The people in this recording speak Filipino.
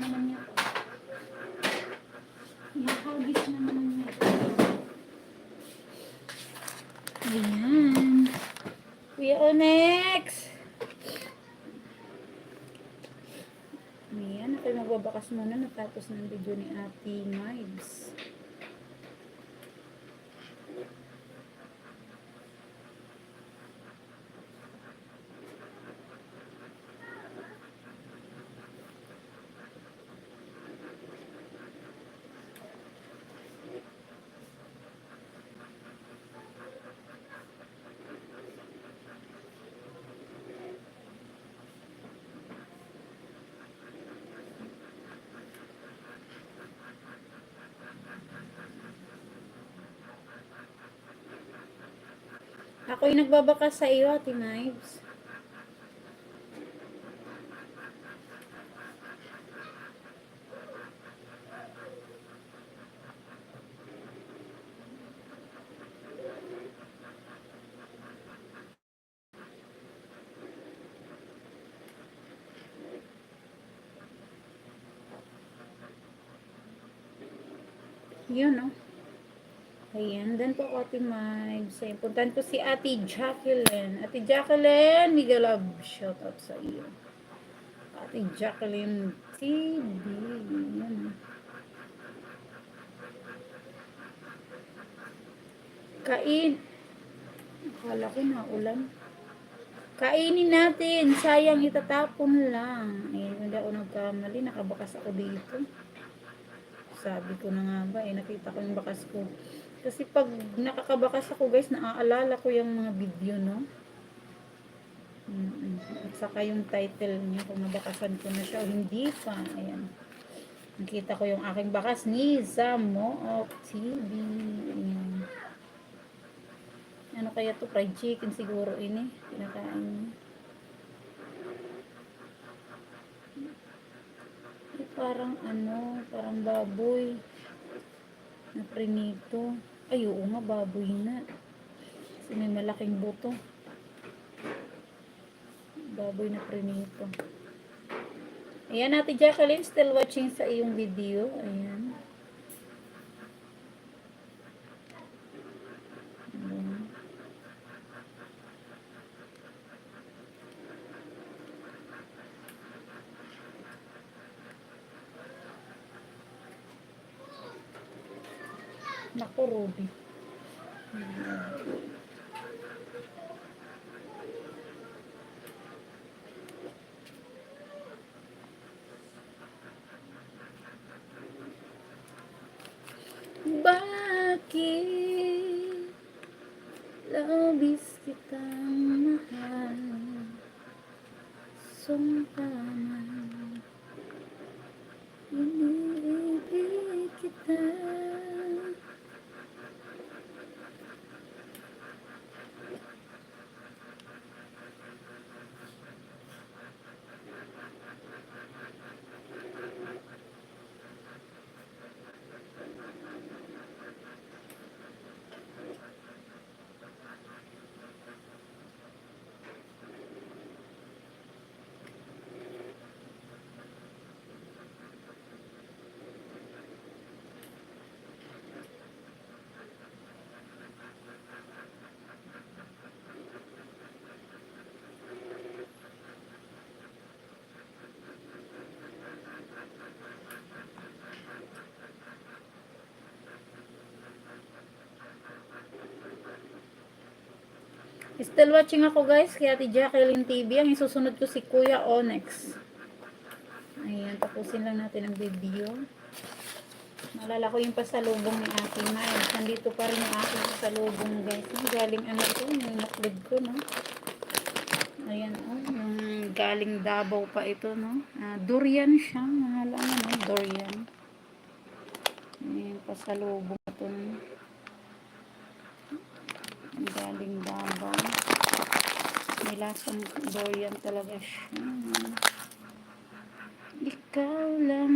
naman niya. Ihahagis na naman niya. Ayan. Kuya Onyx! Ayan, ako'y magbabakas muna natapos ng video ni Ate Mives. Ako'y nagbabakas sa iyo, Ate Mives. Yun, no? Ayan, dan po ako, Ate Mives. Ayan, puntahan ko si Ate Jacqueline. Ate Jacqueline, mega love shout out sa iyo. Ate Jacqueline TV. Ayan. Kain. Akala ko na ulan. Kainin natin. Sayang, itatapon lang. Ayan, hindi ako nagkamali. Nakabakas ako dito. Sabi ko na nga ba, nakita ko yung bakas ko. Kasi pag nakakabakas ako guys, naaalala ko yung mga video, no? At saka yung title niya, kung nabakasan ko na siya o hindi pa. Ayan. Nakita ko yung aking bakas ni Zamo of TV. Ayan. Ano kaya to? Fried chicken siguro ini. Pinakain niya. Parang ano, parang baboy na prinito. Ay, oo nga, baboy na. Kasi may malaking buto. Baboy na prinito. Ayan, Ate Jacqueline, still watching sa iyong video. Ayan. Naku, Ruby. Bakit labis kitang mahal, sungkaman, iniibig kita. Still watching ako guys, kaya Ate Jacqueline TV. Ang isusunod ko si Kuya Onyx. Ayan, tapusin lang natin ang video. Naalala ko yung pasalubong ni Ate Miles. Nandito pa rin yung aking pasalubong guys. Galing ano ito, yung naklid ko, no? Ayan, oh, yung galing Davao pa ito, no? Durian siya, mahal ano, no? Durian. Ayan, pasalubong ito, no? Galing Davao. May lasang durian talaga siya. Ikaw lang.